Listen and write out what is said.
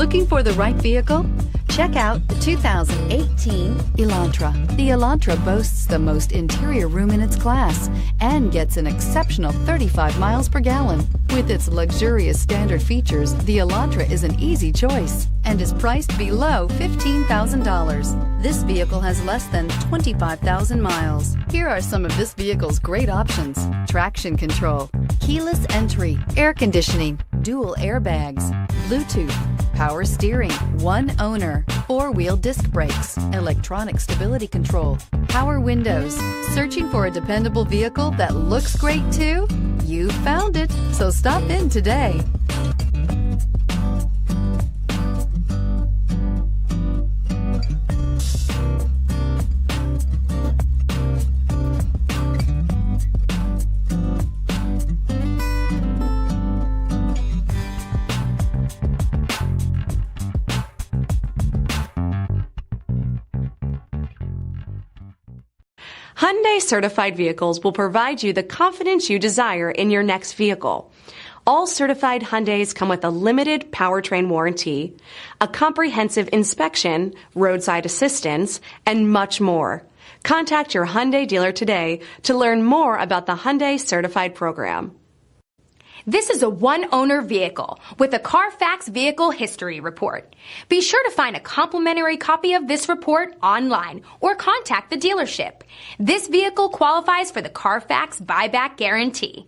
Looking for the right vehicle? Check out the 2018 Elantra. The Elantra boasts the most interior room in its class and gets an exceptional 35 miles per gallon. With its luxurious standard features, the Elantra is an easy choice and is priced below $15,000. This vehicle has less than 25,000 miles. Here are some of this vehicle's great options: traction control, keyless entry, air conditioning, dual airbags, Bluetooth, power steering, one owner, four-wheel disc brakes, electronic stability control, power windows. Searching for a dependable vehicle that looks great too? You found it, so stop in today. Hyundai certified vehicles will provide you the confidence you desire in your next vehicle. All certified Hyundais come with a limited powertrain warranty, a comprehensive inspection, roadside assistance, and much more. Contact your Hyundai dealer today to learn more about the Hyundai certified program. This is a one-owner vehicle with a CARFAX Vehicle History Report. Be sure to find a complimentary copy of this report online or contact the dealership. This vehicle qualifies for the CARFAX Buyback Guarantee.